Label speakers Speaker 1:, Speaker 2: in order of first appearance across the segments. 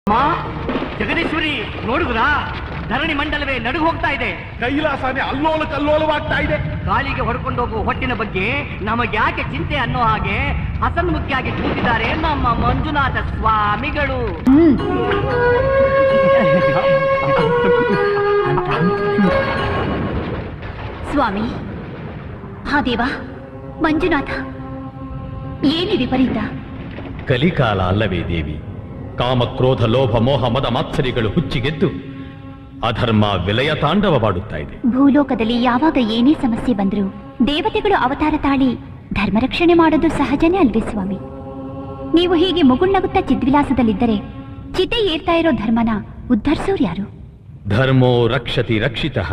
Speaker 1: ಅಮ್ಮ ಜಗದೀಶ್ವರಿ ನೋಡಿದ್ರಾ? ಧರಣಿ ಮಂಡಲವೇ ನಡುಗು ಹೋಗ್ತಾ ಇದೆ.
Speaker 2: ಕೈಲಾಸನೇ ಅಲ್ಲೋಲ ಕಲ್ಲೋಲವಾಗ್ತಾ ಇದೆ.
Speaker 1: ಗಾಳಿಗೆ ಹೊಡ್ಕೊಂಡು ಹೋಗುವ ಹೊಟ್ಟಿನ ಬಗ್ಗೆ ನಮಗೆ ಯಾಕೆ ಚಿಂತೆ ಅನ್ನೋ ಹಾಗೆ ಹಸನ್ಮುಖಿಯಾಗಿ ಕೂತಿದ್ದಾರೆ ನಮ್ಮ ಮಂಜುನಾಥ ಸ್ವಾಮಿಗಳು.
Speaker 3: ಸ್ವಾಮಿ, ಹಾ ದೇವ ಮಂಜುನಾಥ, ಏನು ವಿಪರೀತ?
Speaker 4: ಕಲಿಕಾಲ ಅಲ್ಲವೇ ದೇವಿ? ಕಾಮಕ್ರೋಧ ಲೋಭ ಮೋಹ ಮದ ಮಾತ್ಸರಿಗಳು ಹುಚ್ಚಿಗೆದ್ದು ಅಧರ್ಮ ವಿಲಯ ತಾಂಡವವಾಡುತ್ತಾ ಇದೆ.
Speaker 3: ಭೂಲೋಕದಲ್ಲಿ ಯಾವಾಗ ಏನೇ ಸಮಸ್ಯೆ ಬಂದರೂ ದೇವತೆಗಳು ಅವತಾರ ತಾಳಿ ಧರ್ಮರಕ್ಷಣೆ ಮಾಡೋದು ಸಹಜನೇ ಅಲ್ವೇ ಸ್ವಾಮಿ? ನೀವು ಹೀಗೆ ಮುಗುಳ್ನಗುತ್ತಾ ಚಿದ್ವಿಲಾಸದಲ್ಲಿದ್ದರೆ ಚಿತೆ ಏರ್ತಾ ಇರೋ ಧರ್ಮನ ಉದ್ಧರಿಸೋರು ಯಾರು?
Speaker 4: ಧರ್ಮೋ ರಕ್ಷತಿ ರಕ್ಷಿತಃ.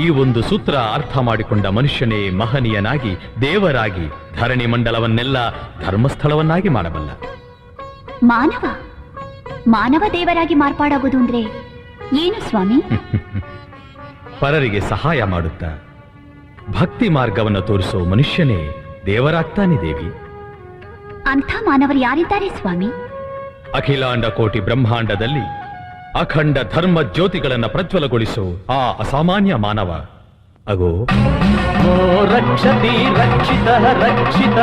Speaker 4: ಈ ಒಂದು ಸೂತ್ರ ಅರ್ಥ ಮಾಡಿಕೊಂಡ ಮನುಷ್ಯನೇ ಮಹನೀಯನಾಗಿ ದೇವರಾಗಿ ಧರಣಿ ಮಂಡಲವನ್ನೆಲ್ಲ ಧರ್ಮಸ್ಥಳವನ್ನಾಗಿ ಮಾಡಬಲ್ಲ.
Speaker 3: ಮಾನವ ದೇವರಾಗಿ ಮಾರ್ಪಾಡಾಗೋದು ಅಂದ್ರೆ ಏನು ಸ್ವಾಮಿ?
Speaker 4: ಪರರಿಗೆ ಸಹಾಯ ಮಾಡುತ್ತಾ ಭಕ್ತಿ ಮಾರ್ಗವನ್ನು ತೋರಿಸೋ ಮನುಷ್ಯನೇ ದೇವರಾಗ್ತಾನೆ ದೇವಿ.
Speaker 3: ಅಂಥ ಮಾನವರು ಯಾರಿದ್ದಾರೆ ಸ್ವಾಮಿ?
Speaker 4: ಅಖಿಲಾಂಡ ಕೋಟಿ ಬ್ರಹ್ಮಾಂಡದಲ್ಲಿ ಅಖಂಡ ಧರ್ಮ ಜ್ಯೋತಿಗಳನ್ನು ಪ್ರಜ್ವಲಗೊಳಿಸೋ ಆ ಅಸಾಮಾನ್ಯ ಮಾನವ ಅಗೋ ರಕ್ಷತಿ ರಕ್ಷಿತ ರಕ್ಷಿತ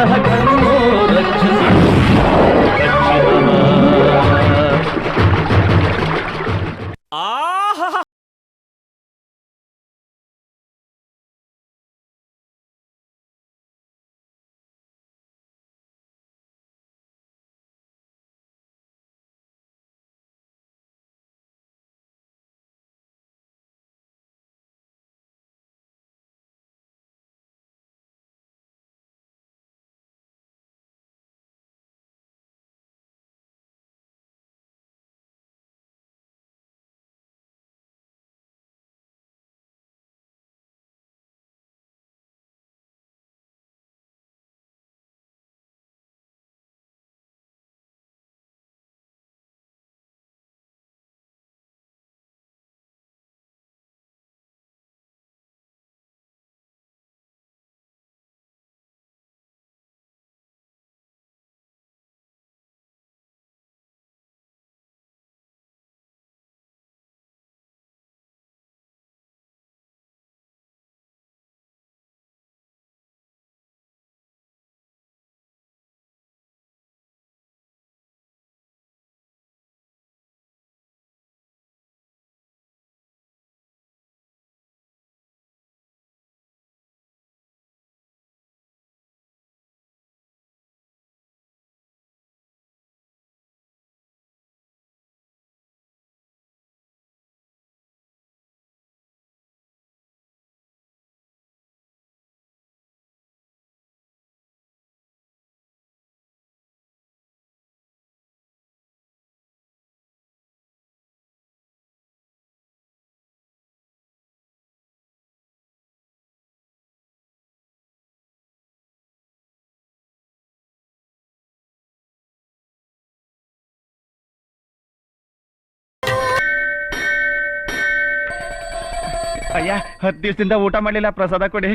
Speaker 2: ಅಯ್ಯ, 10 ದಿವಸದಿಂದ ಊಟ ಮಾಡಲಿಲ್ಲ, ಪ್ರಸಾದ ಕೊಡಿ.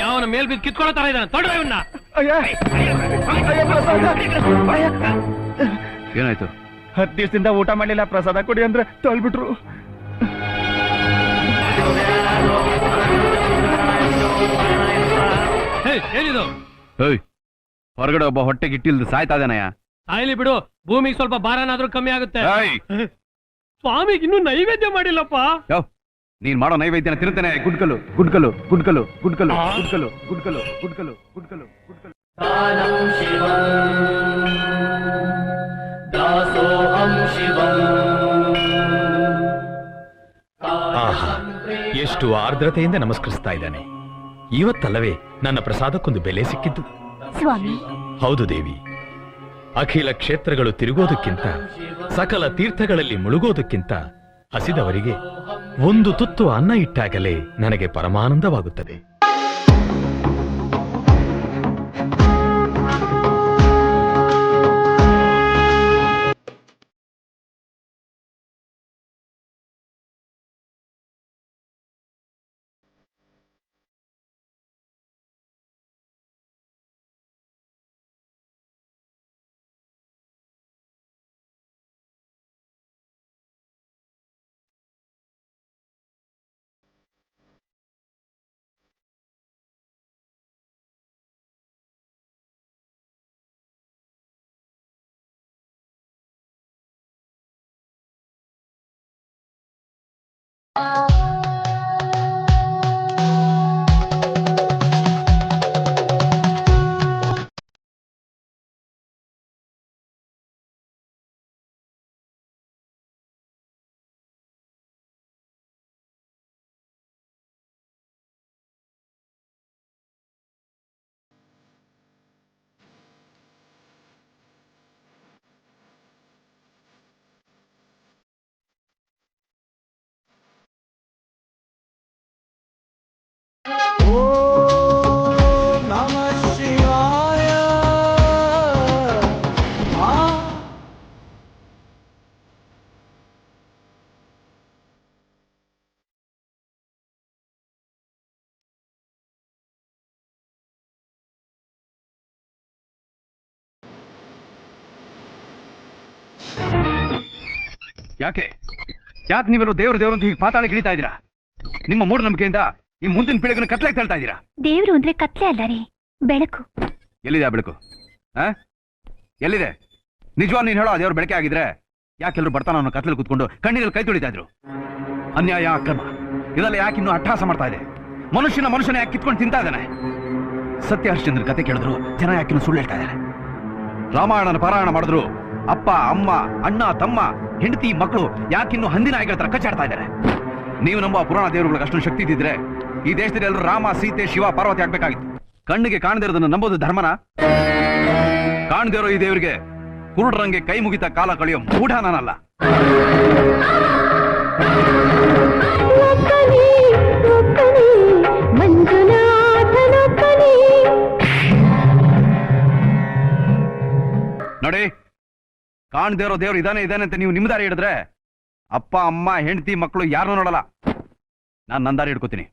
Speaker 1: ಯಾವನ ಮೇಲ್ ಬಿದ್ದು ಕಿತ್ಕೊಳ್ಳೋ ಇದ್ದಾನೆ, ತೊಡ್ರ ಇವನ್ನ.
Speaker 2: ಏನಾಯ್ತು? 10 ದಿವಸದಿಂದ ಊಟ ಮಾಡಲಿಲ್ಲ, ಪ್ರಸಾದ ಕೊಡಿ ಅಂದ್ರೆ ತಳ್ಬಿಟ್ರು.
Speaker 1: ಏನಿದು?
Speaker 2: ಹೊರಗಡೆ ಒಬ್ಬ ಹೊಟ್ಟೆಗೆ ಇಟ್ಟಿಲ್ದು ಸಾಯ್ತಾ ಇದ್ದಾನಯ್ಯ.
Speaker 1: ಸಾಯ್ಲಿ ಬಿಡು, ಭೂಮಿಗೆ ಸ್ವಲ್ಪ ಭಾರನಾದ್ರೂ ಕಮ್ಮಿ ಆಗುತ್ತೆ. ಸ್ವಾಮಿಗೆ ಇನ್ನೂ ನೈವೇದ್ಯ ಮಾಡಿಲ್ಲಪ್ಪ.
Speaker 2: ನೀನ್ ಮಾಡೋ ನೈವೇದ್ಯನ ತಿರುತ್ತೇನೆ. ಗುಡ್ಕಲು ಗುಡ್ಕಲು ಗುಡ್ಕಲು ಗುಡ್ಕಲು ಗುಡ್ಕಲು ಗುಡ್ಕಲು ಗುಡ್ಕಲು ಗುಡ್ಕಲು ಗುಡ್ಕಲು.
Speaker 4: ಆಹಾ, ಎಷ್ಟು ಆರ್ದ್ರತೆಯಿಂದ ನಮಸ್ಕರಿಸ್ತಾ ಇದ್ದಾನೆ. ಇವತ್ತಲ್ಲವೇ ನನ್ನ ಪ್ರಸಾದಕ್ಕೊಂದು ಬೆಲೆ ಸಿಕ್ಕಿದ್ದು.
Speaker 3: ಸ್ವಾಮಿ,
Speaker 4: ಹೌದು ದೇವಿ. ಅಖಿಲ ಕ್ಷೇತ್ರಗಳು ತಿರುಗೋದಕ್ಕಿಂತ, ಸಕಲ ತೀರ್ಥಗಳಲ್ಲಿ ಮುಳುಗೋದಕ್ಕಿಂತ ಹಸಿದವರಿಗೆ ಒಂದು ತುತ್ತು ಅನ್ನ ಇಟ್ಟಾಗಲೇ ನನಗೆ ಪರಮಾನಂದವಾಗುತ್ತದೆ.
Speaker 2: ಯಾಕೆ ಯಾಕೆ ನೀವೆಲ್ಲ ದೇವರು ಅಂತ ಹೀಗೆ ಪಾತಾಳ ಗಿಳಿತಾ ಇದ್ದೀರಾ? ನಿಮ್ಮ ಮೂಢನಂಬಿಕೆಯಿಂದ ಈ ಮುಂದಿನ ಪೀಳಿಗೆನ ಕತ್ಲೆಗೆ ತಳ್ತಾ ಇದ್ದೀರಾ.
Speaker 3: ದೇವ್ರು ಅಂದ್ರೆ ಕತ್ಲೆ ಅಲ್ಲ ರೀ, ಬೆಳಕು.
Speaker 2: ಎಲ್ಲಿದೆ ಆ ಬೆಳಕು? ಎಲ್ಲಿದೆ? ನಿಜವಾಗ್ ನೀನ್ ಹೇಳೋ ದೇವ್ರ ಬೆಳಕೆ ಆಗಿದ್ರೆ ಯಾಕೆಲ್ಲರೂ ಬರ್ತಾನ ಅನ್ನೋ ಕತ್ಲಲ್ಲಿ ಕೂತ್ಕೊಂಡು ಕಣ್ಣೀರಲ್ಲಿ ಕೈ ತೊಳಿತಾ ಇದ್ರು? ಅನ್ಯಾಯ, ಅಕ್ರಮ ಇದೆಲ್ಲ ಯಾಕೆ ಇನ್ನೂ ಅಟ್ಟಹಾಸ ಮಾಡ್ತಾ ಇದೆ? ಮನುಷ್ಯನ ಯಾಕೆ ಕಿತ್ಕೊಂಡು ತಿಂತಾ ಇದ್ದಾನೆ? ಸತ್ಯ ಹರಿಶ್ಚಂದ್ರ ಕತೆ ಕೇಳಿದ್ರು ಜನ ಯಾಕಿನ್ನು ಸುಳ್ಳು ಹೇಳ್ತಾ ಇದ್ದಾರೆ. ರಾಮಾಯಣನ ಪಾರಾಯಣ ಮಾಡಿದ್ರು ಅಪ್ಪ ಅಮ್ಮ ಅಣ್ಣ ತಮ್ಮ ಹೆಂಡತಿ ಮಕ್ಕಳು ಯಾಕಿನ್ನು ಹಂದಿನ ನಾಯಿಗಳ ತರ ಕಚ್ಚಾಡ್ತಾ ಇದ್ದಾರೆ. ನೀವು ನಂಬುವ ಪುರಾಣ ದೇವರುಗಳಿಗೆ ಅಷ್ಟೊಂದು ಶಕ್ತಿ ಇದ್ದಿದ್ರೆ ಈ ದೇಶದಲ್ಲಿ ಎಲ್ಲರೂ ರಾಮ ಸೀತೆ ಶಿವ ಪಾರ್ವತಿ ಆಗ್ಬೇಕಾಗಿತ್ತು. ಕಣ್ಣಿಗೆ ಕಾಣದಿರೋದನ್ನು ನಂಬೋದು ಧರ್ಮನ? ಕಾಣದಿರೋ ಈ ದೇವರಿಗೆ ಕುರುಡರಂಗೆ ಕೈ ಮುಗಿತ ಕಾಲ ಕಳೆಯೋ ಮೂಢ ನಾನಲ್ಲ. ನೋಡಿ, ಕಾಣದೇ ಇರೋ ದೇವ್ರು ಇದಾನೆ ಅಂತ ನೀವು ನಿಮ್ಮ ದಾರಿ ಹಿಡಿದ್ರೆ ಅಪ್ಪ ಅಮ್ಮ ಹೆಂಡತಿ ಮಕ್ಕಳು ಯಾರನ್ನೂ ನೋಡಲ್ಲ. ನಾನು ನನ್ನ ದಾರಿ ಹಿಡ್ಕೋತೀನಿ.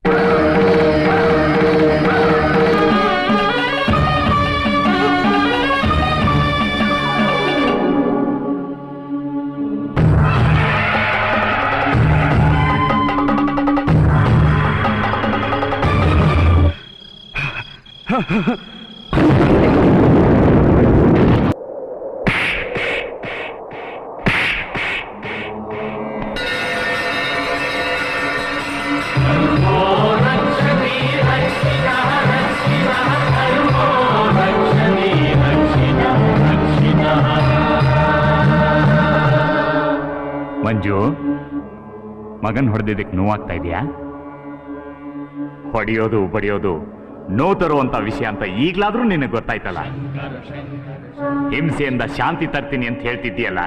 Speaker 5: ಮಂಜು, ಮಗನ್ ಹೊಡೆದಿದ್ದಕ್ಕೆ ನೋವಾಗ್ತಾ ಇದೆಯಾ? ಹೊಡೆಯೋದು ಬಡಿಯೋದು ನೋವು ತರುವಂತ ವಿಷಯ ಅಂತ ಈಗ್ಲಾದ್ರೂ ನಿನಗೆ ಗೊತ್ತಾಯ್ತಲ್ಲ. ಹಿಂಸೆಯಿಂದ ಶಾಂತಿ ತರ್ತೀನಿ ಅಂತ ಹೇಳ್ತಿದ್ದೀಯಲ್ಲ,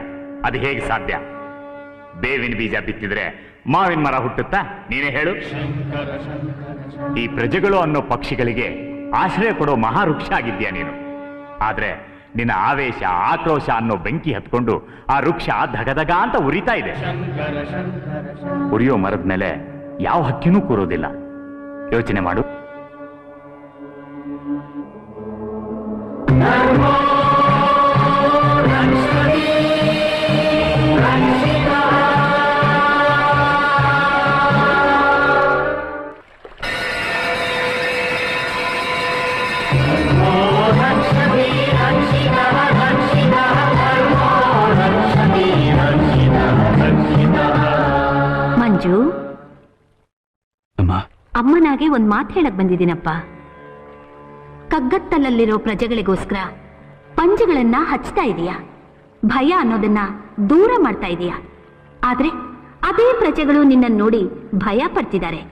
Speaker 5: ಅದು ಹೇಗೆ ಸಾಧ್ಯ? ಬೇವಿನ ಬೀಜ ಬಿತ್ತಿದ್ರೆ ಮಾವಿನ ಮರ ಹುಟ್ಟುತ್ತಾ? ನೀನೇ ಹೇಳು. ಈ ಪ್ರಜೆಗಳು ಅನ್ನೋ ಪಕ್ಷಿಗಳಿಗೆ ಆಶ್ರಯ ಕೊಡೋ ಮಹಾವೃಕ್ಷ ಆಗಿದ್ಯಾ ನೀನು. ಆದ್ರೆ ನಿನ್ನ ಆವೇಶ ಆಕ್ರೋಶ ಅನ್ನೋ ಬೆಂಕಿ ಹತ್ಕೊಂಡು ಆ ವೃಕ್ಷ ಧಗಧಗ ಅಂತ ಉರಿತಾ ಇದೆ. ಉರಿಯೋ ಮರದ ಮೇಲೆ ಯಾವ ಹಕ್ಕಿನೂ ಕೂರೋದಿಲ್ಲ. ಯೋಚನೆ ಮಾಡು.
Speaker 3: ಮಂಜು, ಅಮ್ಮನಾಗೆ ಒಂದ್ ಮಾತು ಹೇಳಕ್ ಬಂದಿದ್ದೀನಪ್ಪ. ಕಗ್ಗತ್ತಲಲ್ಲಿರೋ ಪ್ರಜೆಗಳಿಗೋಸ್ಕರ ಪಂಜಗಳನ್ನ ಹಚ್ತಾ ಇದೀಯಾ, ಭಯ ಅನ್ನೋದನ್ನ ದೂರ ಮಾಡ್ತಾ ಇದೀಯಾ. ಆದ್ರೆ ಅದೇ ಪ್ರಜೆಗಳು ನಿನ್ನ ನೋಡಿ ಭಯ ಪಡ್ತಿದ್ದಾರೆ.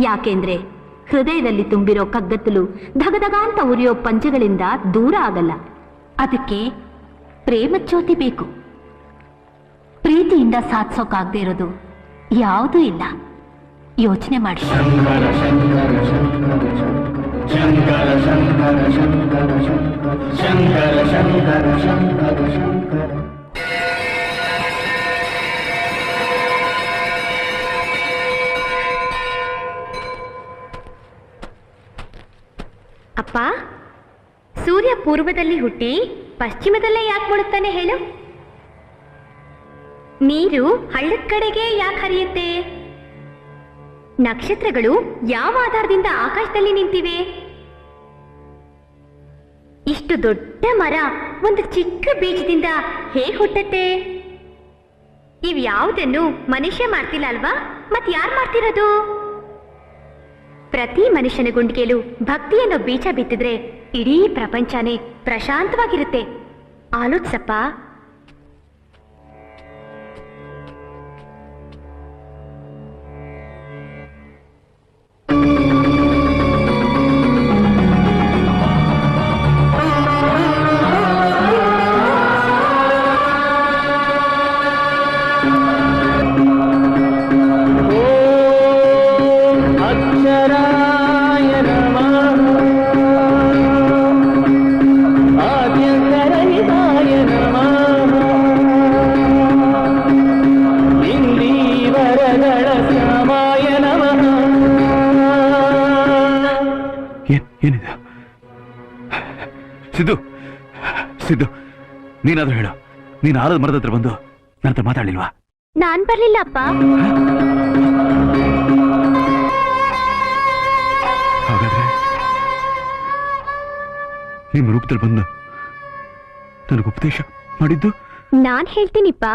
Speaker 3: ಯಾಕೆಂದ್ರೆ ಹೃದಯದಲ್ಲಿ ತುಂಬಿರೋ ಕಗ್ಗತ್ತಲು ಧಗಧಗ ಅಂತ ಉರಿಯೋ ಪಂಜಗಳಿಂದ ದೂರ ಆಗಲ್ಲ. ಅದಕ್ಕೆ ಪ್ರೇಮ ಜ್ಯೋತಿ ಬೇಕು. ಪ್ರೀತಿಯಿಂದ ಸಾಧಿಸೋಕಾಗದೇ ಇರೋದು ಯಾವುದೂ ಇಲ್ಲ. ಯೋಚನೆ ಮಾಡಿ. ಅಪ್ಪ, ಸೂರ್ಯ ಪೂರ್ವದಲ್ಲಿ ಹುಟ್ಟಿ ಪಶ್ಚಿಮದಲ್ಲೇ ಯಾಕೆ ಮುಳುಗ್ತಾನೆ ಹೇಳು? ನೀರು ಹಳ್ಳದ ಕಡೆಗೆ ಯಾಕೆ ಹರಿಯುತ್ತೆ? ನಕ್ಷತ್ರಗಳು ಯಾವ ಆಧಾರದಿಂದ ಆಕಾಶದಲ್ಲಿ ನಿಂತಿವೆ? ಇಷ್ಟು ದೊಡ್ಡ ಮರ ಒಂದು ಚಿಕ್ಕ ಬೀಜದಿಂದ ಹೇಗೆ ಹುಟ್ಟತ್ತೆ? ಇವ್ಯಾವುದನ್ನು ಮನುಷ್ಯ ಮಾಡ್ತಿಲ್ಲ ಅಲ್ವಾ? ಮತ್ ಯಾರು ಮಾಡ್ತಿರೋದು? ಪ್ರತಿ ಮನುಷ್ಯನ ಗುಂಡಿಗೆಲು ಭಕ್ತಿ ಅನ್ನೋ ಬೀಜ ಬಿತ್ತಿದ್ರೆ ಇಡೀ ಪ್ರಪಂಚನೇ ಪ್ರಶಾಂತವಾಗಿರುತ್ತೆ. ಆಲೋಚಿಸಪ್ಪ.
Speaker 6: ಅಕ್ಷರ
Speaker 2: ಏನಿದೆ? ಸಿದ್ದು, ಸಿದ್ದು, ನೀನಾದ್ರೂ ಹೇಳು. ನೀನು ಆರದ ಮರದ ಹತ್ರ ಬಂದು ನನ್ನ ಹತ್ರ ಮಾತಾಡ್ಲಿಲ್ವಾ?
Speaker 3: ನಾನ್ ಬರ್ಲಿಲ್ಲ ಅಪ್ಪ.
Speaker 2: ಹಾಗಾದ್ರೆ ನಿಮ್ಮ ರೂಪದಲ್ಲಿ ಬಂದು ನನಗೆ ಉಪದೇಶ ಮಾಡಿದ್ದು?
Speaker 3: ನಾನ್ ಹೇಳ್ತೀನಿಪ್ಪ.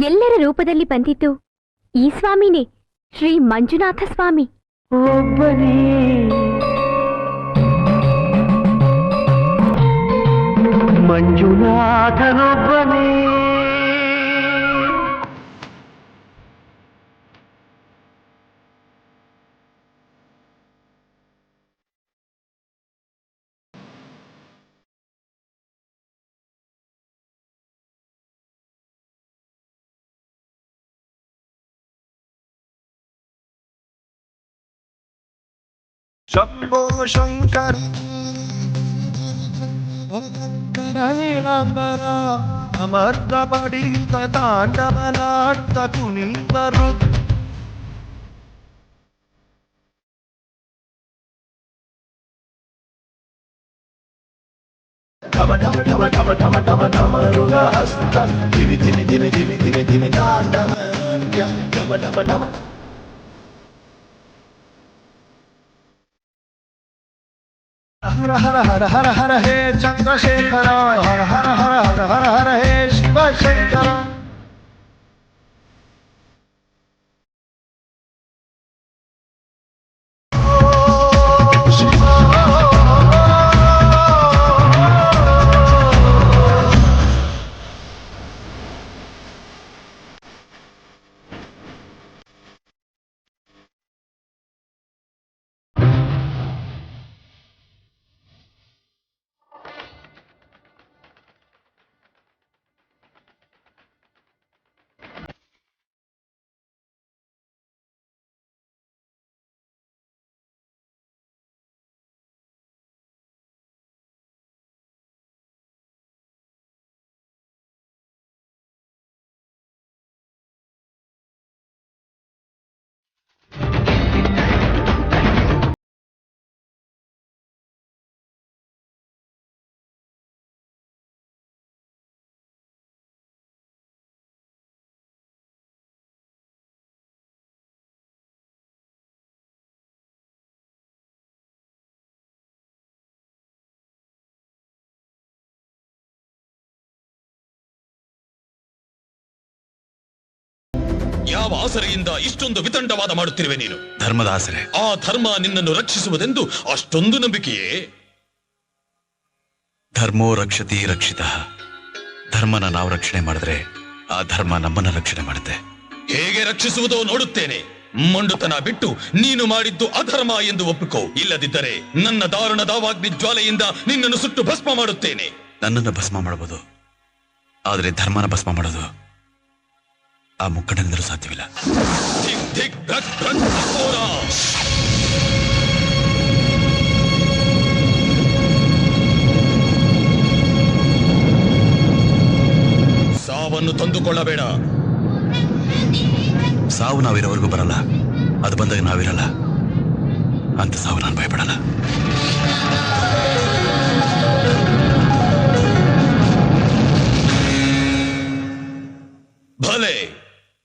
Speaker 3: ಎಲ್ಲರ ರೂಪದಲ್ಲಿ ಬಂದಿದ್ದು ಈ ಸ್ವಾಮಿನೇ, ಶ್ರೀ ಮಂಜುನಾಥ ಸ್ವಾಮಿ.
Speaker 1: ಮಂಜುನಾಥನೊಬ್ಬನೇ.
Speaker 6: ಶಂಭೋ ಶಂಕರ ಅಮರ್ದ ಪಡಿತ ತಾಂಡವನಾಟ್ತ ಕುಣಿವರು. ಢಮ ಢಮ ಢಮ ಢಮ ಢಮ ಢಮ ಢಮರುಗ ಹಸ್ತ ದಿವಿ ದಿವಿ ದಿವಿ ದಿವಿ ದಿವಿ ದಿವಿ ತಾಂಡವ ಢಮ ಢಮ ಢಮ. ಹರ ಹರ ಹರ ಹರ ಹರ ಹೇ ಚಂದ್ರಶೇಖರ, ಹರ ಹರ ಹರ ಹರ ಹರ ಹರ ಹೇ ಶಿವಶಂಕರ.
Speaker 4: ಯಾವ ಆಸರೆಯಿಂದ ಇಷ್ಟೊಂದು ವಿತಂಡವಾದ ಮಾಡುತ್ತಿರುವೆ ನೀನು?
Speaker 2: ಧರ್ಮದ ಆಸರೆ.
Speaker 4: ಆ ಧರ್ಮ ನಿನ್ನನ್ನು ರಕ್ಷಿಸುವುದೆಂದು ಅಷ್ಟೊಂದು ನಂಬಿಕೆಯೇ?
Speaker 2: ಧರ್ಮೋ ರಕ್ಷತಿ ರಕ್ಷಿತ. ಧರ್ಮನ ನಾವು ರಕ್ಷಣೆ ಮಾಡಿದ್ರೆ ಆ ಧರ್ಮ ನಮ್ಮನ್ನ ರಕ್ಷಣೆ ಮಾಡುತ್ತೆ.
Speaker 4: ಹೇಗೆ ರಕ್ಷಿಸುವುದೋ ನೋಡುತ್ತೇನೆ. ಮಂಡುತನ ಬಿಟ್ಟು ನೀನು ಮಾಡಿದ್ದು ಅಧರ್ಮ ಎಂದು ಒಪ್ಪಿಕೋ. ಇಲ್ಲದಿದ್ದರೆ ನನ್ನ ದಾರುಣ ದಾವಾಗ್ನಿ ಜ್ವಾಲೆಯಿಂದ ನಿನ್ನನ್ನು ಸುಟ್ಟು ಭಸ್ಮ ಮಾಡುತ್ತೇನೆ.
Speaker 2: ನನ್ನನ್ನು ಭಸ್ಮ ಮಾಡಬಹುದು, ಆದರೆ ಧರ್ಮನ ಭಸ್ಮ ಮಾಡೋದು ಆ ಮುಕ್ಕಣ್ಣನಿಂದಲೂ ಸಾಧ್ಯವಿಲ್ಲ.
Speaker 4: ಧಿಕ್ ಧಿಕ್ ಧಕ್ ಧಕ್ ಧಕೋರ. ಸಾವನ್ನು ತಂದುಕೊಳ್ಳಬೇಡ.
Speaker 2: ಸಾವು ನಾವಿರೋವರೆಗೂ ಬರಲ್ಲ, ಅದು ಬಂದಾಗ ನಾವಿರಲ್ಲ. ಅಂತ ಸಾವು ನಾನು ಭಯಪಡಲ್ಲ.
Speaker 4: ಭಲೆ,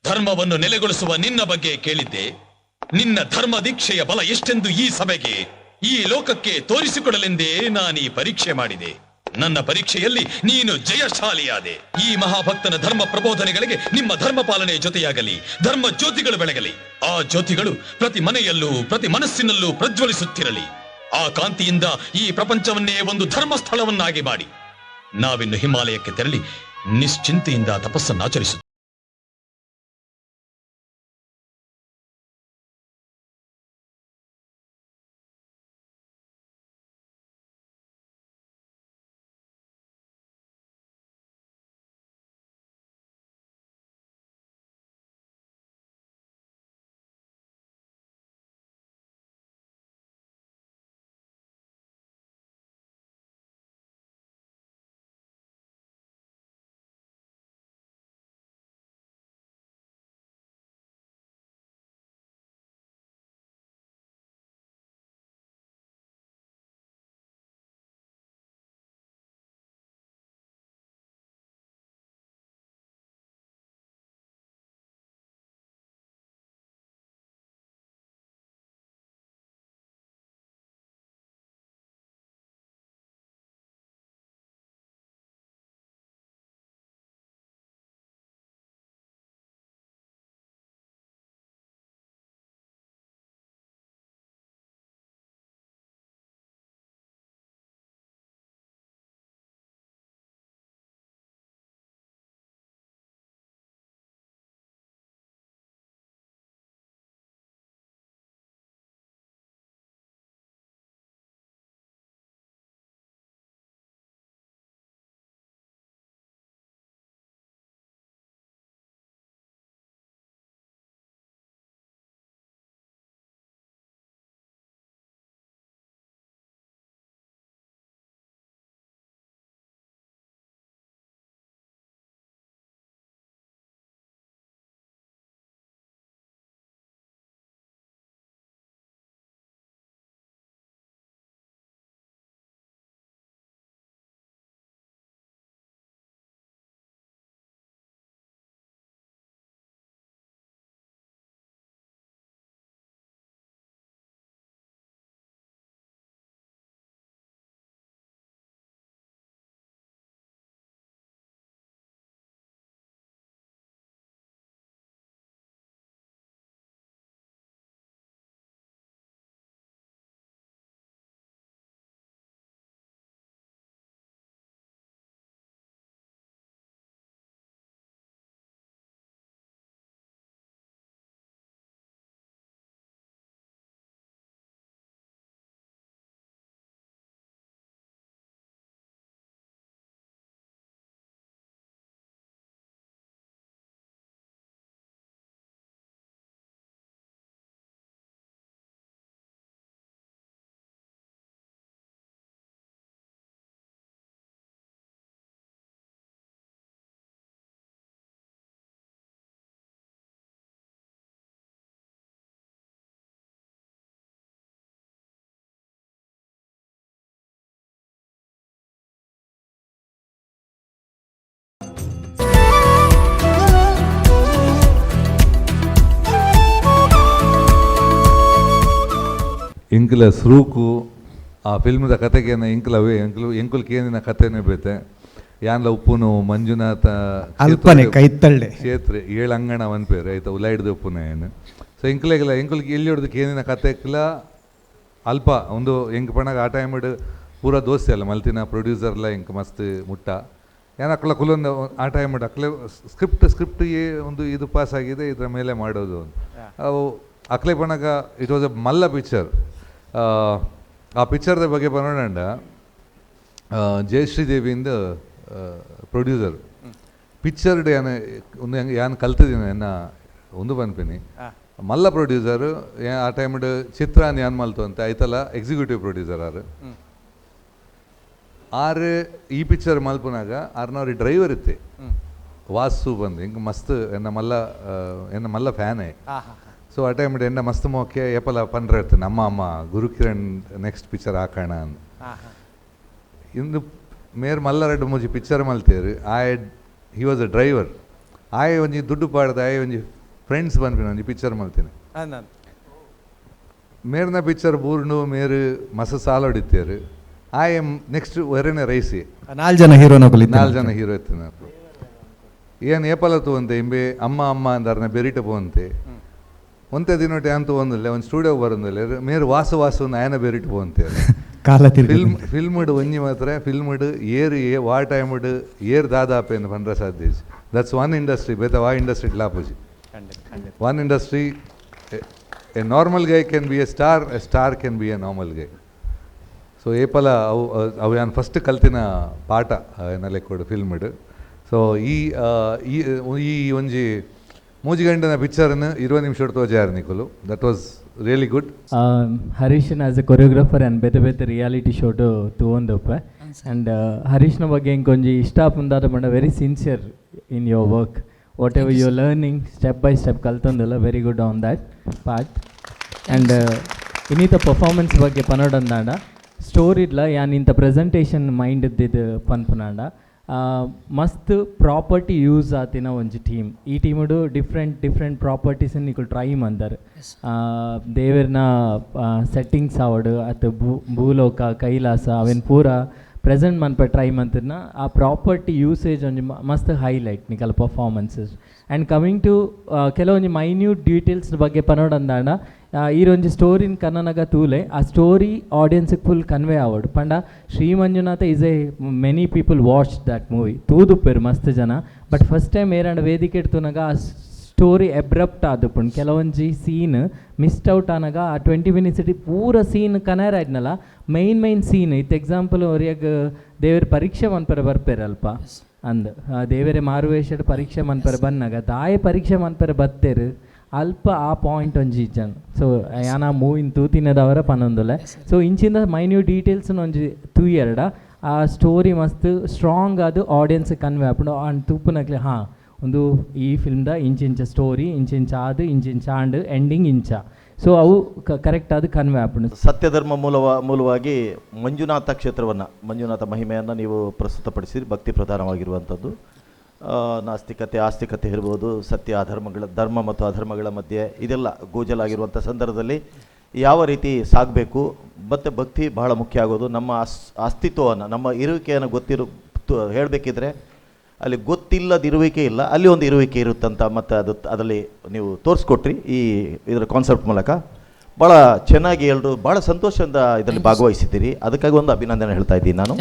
Speaker 4: ಧರ್ಮವನ್ನು ನೆಲೆಗೊಳಿಸುವ ನಿನ್ನ ಬಗ್ಗೆ ಕೇಳಿದ್ದೆ. ನಿನ್ನ ಧರ್ಮ ದೀಕ್ಷೆಯ ಬಲ ಎಷ್ಟೆಂದು ಈ ಸಭೆಗೆ, ಈ ಲೋಕಕ್ಕೆ ತೋರಿಸಿಕೊಡಲೆಂದೇ ನಾನೀ ಪರೀಕ್ಷೆ ಮಾಡಿದೆ. ನನ್ನ ಪರೀಕ್ಷೆಯಲ್ಲಿ ನೀನು ಜಯಶಾಲಿಯಾದೆ. ಈ ಮಹಾಭಕ್ತನ ಧರ್ಮ ಪ್ರಬೋಧನೆಗಳಿಗೆ ನಿಮ್ಮ ಧರ್ಮ ಪಾಲನೆ ಜೊತೆಯಾಗಲಿ, ಧರ್ಮ ಜ್ಯೋತಿಗಳು ಬೆಳಗಲಿ. ಆ ಜ್ಯೋತಿಗಳು ಪ್ರತಿ ಮನೆಯಲ್ಲೂ ಪ್ರತಿ ಮನಸ್ಸಿನಲ್ಲೂ ಪ್ರಜ್ವಲಿಸುತ್ತಿರಲಿ. ಆ ಕಾಂತಿಯಿಂದ ಈ ಪ್ರಪಂಚವನ್ನೇ ಒಂದು ಧರ್ಮ ಸ್ಥಳವನ್ನಾಗಿ ಮಾಡಿ ನಾವಿನ್ನು ಹಿಮಾಲಯಕ್ಕೆ ತೆರಳಿ ನಿಶ್ಚಿಂತೆಯಿಂದ ತಪಸ್ಸನ್ನಾಚರಿಸುತ್ತೇವೆ.
Speaker 7: ಎಂಕುಲ ಸ್ರೂಕು ಆ ಫಿಲ್ಮ್ದ ಕತೆಗೇನ ಎಂಕುಲವೇ ಎಂಕುಲ್కి ಏನಿನ ಕತೆನೇ ಬೇತೆ ಯಾನ್ಲ ಉಪ್ಪುನು ಮಂಜುನಾಥ
Speaker 6: ಅಲ್ಪನೆ ಕೈತಳ್ಳೆ
Speaker 7: ಕ್ಷೇತ್ರ 7 ಅಂಗಣ ಅವನ್ ಪೇರು ಆಯ್ತಾ ಉಲಾಯಿಡ್ದು ಉಪ್ಪುನ ಏನು ಸೊ ಎಂಕುಲೆಗೆಲ್ಲ ಎಂಕುಲ್కి ಎಲ್ಲಿ ಹೊಡೆದಕ್ಕೆ ಏನಿನ ಕತೆಕ್ಲ ಅಲ್ಪ ಒಂದು ಎಂಕ್ ಪಣಗ ಆ ಟೈಮ್ ಪೂರ ದೋಸ್ತಿ ಅಲ್ಲ ಮಲ್ತಿನ ಪ್ರೊಡ್ಯೂಸರ್ಲ ಎಂಕ್ ಮಸ್ತ್ ಮುಟ್ಟ ಏನು ಅಕ್ಲ ಕುಲೊಂದು ಆ ಟೈಮ್ ಅಕ್ಲೆ ಸ್ಕ್ರಿಪ್ಟ್ ಒಂದು ಇದು ಪಾಸ್ ಆಗಿದೆ ಇದರ ಮೇಲೆ ಮಾಡೋದು ಅವು ಅಕ್ಲೆ ಪಣಗ ಇಟ್ ವಾಸ್ ಎ ಮಲ್ಲ ಪಿಕ್ಚರ್. ಆ ಪಿಕ್ಚರ್ದ ಬಗ್ಗೆ ಬರೋಣ ಜಯಶ್ರೀದೇವಿಯಿಂದ ಪ್ರೊಡ್ಯೂಸರ್ ಪಿಕ್ಚರ್ಡ್ ಏನು ಒಂದು ಯಾನ್ ಕಲ್ತಿದ್ದೀನಿ ಎನ್ನ ಒಂದು ಬಂದ್ಪಿನಿ ಮಲ್ಲ ಪ್ರೊಡ್ಯೂಸರ್ ಆ ಟೈಮ್ ಚಿತ್ರಾನ್ ಯಾನ್ ಮಲ್ತು ಅಂತ ಆಯ್ತಲ್ಲ ಎಕ್ಸಿಕ್ಯೂಟಿವ್ ಪ್ರೊಡ್ಯೂಸರ್ ಆರು ಈ ಪಿಕ್ಚರ್ ಮಲ್ಪನಾಗ ಆರ್ನವ್ರಿ ಡ್ರೈವರ್ ಇತ್ತೆ ವಾಸು ಬಂದು ಹಿಂಗೆ ಮಸ್ತ್ ಎನ್ನ ಮಲ್ಲ ಫ್ಯಾನೇ. ಸೊ ಆ ಟೈಮ್ ಎನ್ನ ಮಸ್ತ್ ಮೋಕೆ ಏಪಲ ಪಂಡ್ರೆ ಇರ್ತೇನೆ ಅಮ್ಮ ಗುರುಕಿರಣ್ ನೆಕ್ಸ್ಟ್ ಪಿಕ್ಚರ್ ಹಾಕೋಣ ಅಂತ ಇಂದು ಮೇರ್ ಮಲ್ಲ 2-3 ಪಿಕ್ಚರ್ ಮಲ್ತೇರು ಹಿ ವಾಸ್ ಅ ಡ್ರೈವರ್ ಒಂಜಿ ದುಡ್ಡು ಪಾಡ್ದ ಒಂಜಿ ಫ್ರೆಂಡ್ಸ್ ಬಂದ್ಬಿನ ಒಂಜಿ ಪಿಕ್ಚರ್ ಮಲ್ತೇನೆ ಮೇರ್ನ ಪಿಕ್ಚರ್ ಬೂರ್ನು ಮೇರು ಮಸ ಸಾಲ ಹೊಡಿತೇರು ನೆಕ್ಸ್ಟ್ ವರೆನೆ ರೈಸಿ
Speaker 6: 4 ಜನ
Speaker 7: ಹೀರೋ ಇರ್ತೇನೆ ಏನು ಏಪಲತ್ತು ಅಂತೆ ಇಂಬೆ ಅಮ್ಮ ಅಂದಾರನ ಬೆರಿಟ ಪೋಂತೆ ಒಂತೆ ದಿನೊಟ್ಟು ಏನ್ ತೊಗೊಂದಿಲ್ಲ ಒಂದು ಸ್ಟುಡಿಯೋ ಬರೋದಿಲ್ಲ ಮೇರು ವಾಸು ಆಯನ ಬೆರಿಟ್ ಪೋಂತೆ ಫಿಲ್ಮ್ಡ್ ಒಂಜಿ ಮಾತ್ರ ಫಿಲ್ಮ್ಡ್ ವಾ ಟೈಮ್ಡ್ ದಾದಾಪೆ ಎಂದು ಪಂಡ್ರೆ ಸಾಧ್ಯ ದಟ್ಸ್ ಒನ್ ಇಂಡಸ್ಟ್ರಿ ಬೇತ ವಾ ಇಂಡಸ್ಟ್ರಿ ಲಾಪುಜಿ one industry a normal guy can be a star can be a normal guy. So ಏಪಲ ಅವು ಯಾನ್ ಫಸ್ಟ್ ಕಲ್ತಿನ ಪಾಠ ಲೆಕ್ಕೊಡು ಫಿಲ್ಮ್ಡ್. ಸೊ ಈ ಒಂಜಿ ಮೂಜಿಗಂಡನ ಪಿಕ್ಚರ್ನ 20 ನಿಮಿಷ ತೋಜಾರು ನಿಕುಲು ದಟ್ ವಾಸ್ ರಿಯಲಿ ಗುಡ್.
Speaker 8: ಹರೀಶನ್ ಆಸ್ ಎ ಕೊರಿಯೋಗ್ರಾಫರ್ ಆ್ಯಂಡ್ ಬೇತೆ ರಿಯಾಲಿಟಿ ಶೋ ತಗೊಂಡಪ್ಪ ಆ್ಯಂಡ್ ಹರೀಶ್ನ ಬಗ್ಗೆ ಇಂಕೊಂಜಿ ಇಷ್ಟ ಪುಂದಾದ ಬಂಡ very sincere in your work whatever your learning step by step ಕಲ್ತೊಂದಲ್ಲ very good on that part. And ಇನ್ನಿತ ಪರ್ಫಾರ್ಮೆನ್ಸ್ ಬಗ್ಗೆ ಪನೋಡಂದಾಂಡ ಸ್ಟೋರಿಡ್ಲ ಯಾನ್ ಇಂಥ ಪ್ರೆಸೆಂಟೇಷನ್ ಮೈಂಡ್ ಇದ್ದಿದ್ದು ಪನ್ಪುನಾಂಡ ಮಸ್ತ್ ಪ್ರಾಪರ್ಟಿ ಯೂಸ್ ಆತಿನ ಒಂಜಿ ಟೀಮ್. ಈ ಟೀಮುಡು ಡಿಫ್ರೆಂಟ್ ಪ್ರಾಪರ್ಟೀಸನ್ನು ನೀವು ಟ್ರೈ ಮಂದಾರೆ. ದೇವರ್ನ ಸೆಟ್ಟಿಂಗ್ಸ್ ಆವಡು ಅತ್ತು ಭೂಲೋಕ ಕೈಲಾಸ ಅವೇನು ಪೂರ ಪ್ರೆಸೆಂಟ್ ಮನ್ಪ ಟ್ರೈ ಮಂತಿರ್ನ ಆ ಪ್ರಾಪರ್ಟಿ ಯೂಸೇಜ್ ಒಂಜಿ ಮಸ್ತ್ ಹೈಲೈಟ್ ನಿಕಲ್ ಪರ್ಫಾರ್ಮೆನ್ಸಸ್. ಆ್ಯಂಡ್ ಕಮಿಂಗ್ ಟು ಕೆಲವೊಂದು ಮೈನ್ಯೂಟ್ ಡೀಟೇಲ್ಸ್ ಬಗ್ಗೆ ಪನೋಡಂದಾಂಡ ಈರೊಂಜಿ ಸ್ಟೋರಿನ ಕನ್ನನಗ ತೂಲೆ ಆ ಸ್ಟೋರಿ ಆಡಿಯನ್ಸಿಗೆ ಫುಲ್ ಕನ್ವೆ ಆವಡು ಪಂಡ Shri Manjunatha is a many people watch that movie ತೂದುಪ್ಪೇರು ಮಸ್ತ್ ಜನ. ಬಟ್ ಫಸ್ಟ್ ಟೈಮ್ ಏರಂಡ ವೇದಿಕೆ ಇಡ್ತುನಾಗ ಆ ಸ್ಟೋರಿ ಎಬ್ರಪ್ಟ್ ಆದುಪ್ಪುಂಡು ಕೆಲವೊಂಜಿ ಸೀನ್ ಮಿಸ್ಡ್ ಔಟ್ ಆನಾಗ ಆ 20 minutes ಪೂರ ಸೀನ್ ಕನರ್ ಆಯ್ನಲ್ಲ ಮೈನ್ ಸೀನ್ ಇತ್ತು. ಎಕ್ಸಾಂಪಲ್ ಅವ್ರಿಗೆ ದೇವರ ಪರೀಕ್ಷೆ ಮನ್ಪರೆ ಬರ್ಪೇರಲ್ಪ ಅಂದ್ ದೇವರೇ ಮಾರುವೇಷಡ್ ಪರೀಕ್ಷೆ ಮನ್ಪರೆ ಬಂದಾಗ ದಾಯ ಪರೀಕ್ಷೆ ಮನ್ಪರೆ ಬತ್ತೇರು ಅಲ್ಪ ಆ ಪಾಯಿಂಟ್ ಒಂಜಿ ಇಜ್ಜಂಗ್. ಸೊ ಯಾನ ಮೂವಿನ ತೂತಿನದವರ ಪನ್ನೊಂದುಲೆ. ಸೊ ಇಂಚಿಂದ ಮೈನ್ಯೂಟ್ ಡೀಟೇಲ್ಸ್ ಒಂಜಿ ತೂಯೆರಡ ಆ ಸ್ಟೋರಿ ಮಸ್ತ್ ಸ್ಟ್ರಾಂಗ್ ಅದು ಆಡಿಯನ್ಸ್ ಕನ್ವೆ ಆಪುಂಡು ಅಂಡ್ ತೂಪುನಕ್ಲೆ ಒಂದು ಈ ಫಿಲ್ಮ್ದ ಇಂಚಿಂಚ ಸ್ಟೋರಿ ಇಂಚಿಂಚ ಆದು ಇಂಚಿಂಚ ಆಂಡ್ ಎಂಡಿಂಗ್ ಇಂಚ. ಸೊ ಅವು ಕರೆಕ್ಟ್ ಆದ ಕನ್ವೆ ಆಪುಂಡು.
Speaker 9: ಸತ್ಯಧರ್ಮ ಮೂಲವಾಗಿ ಮಂಜುನಾಥ ಕ್ಷೇತ್ರವನ್ನು ಮಂಜುನಾಥ ಮಹಿಮೆಯನ್ನು ನೀವು ಪ್ರಸ್ತುತಪಡಿಸಿ ಭಕ್ತಿ ಪ್ರಧಾನವಾಗಿರುವಂಥದ್ದು. ನಾಸ್ತಿಕತೆ ಆಸ್ತಿಕತೆ ಇರ್ಬೋದು, ಸತ್ಯ ಧರ್ಮ ಮತ್ತು ಅಧರ್ಮಗಳ ಮಧ್ಯೆ ಇದೆಲ್ಲ ಗೋಜಲಾಗಿರುವಂಥ ಸಂದರ್ಭದಲ್ಲಿ ಯಾವ ರೀತಿ ಸಾಗಬೇಕು ಮತ್ತು ಭಕ್ತಿ ಬಹಳ ಮುಖ್ಯ ಆಗೋದು. ನಮ್ಮ ಅಸ್ತಿತ್ವವನ್ನು ನಮ್ಮ ಇರುವಿಕೆಯನ್ನು ಹೇಳಬೇಕಿದ್ರೆ ಅಲ್ಲಿ ಗೊತ್ತಿಲ್ಲದಿರುವಿಕೆ ಇಲ್ಲ, ಅಲ್ಲಿ ಒಂದು ಇರುವಿಕೆ ಇರುತ್ತಂತ ಮತ್ತು ಅದರಲ್ಲಿ ನೀವು ತೋರಿಸ್ಕೊಟ್ರಿ ಇದರ ಕಾನ್ಸೆಪ್ಟ್ ಮೂಲಕ. ಭಾಳ ಚೆನ್ನಾಗಿ ಎಲ್ಲರೂ ಭಾಳ ಸಂತೋಷದಿಂದ ಇದರಲ್ಲಿ ಭಾಗವಹಿಸಿದ್ದೀರಿ. ಅದಕ್ಕಾಗಿ ಒಂದು ಅಭಿನಂದನೆ ಹೇಳ್ತಾ ಇದ್ದೀನಿ ನಾನು.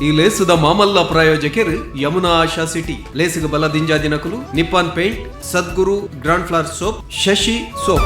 Speaker 10: ಈ ಲೇಸದ ಮಾಮಲ್ಲ ಪ್ರಾಯೋಜಕರು ಯಮುನಾ ಆಶಾ ಸಿಟಿ ಲೇಸಿಗೆ ಬಲ ದಿಂಜಾ ದಿನಕಲು Nippon paint Sadguru grand flower soap Shashi soap.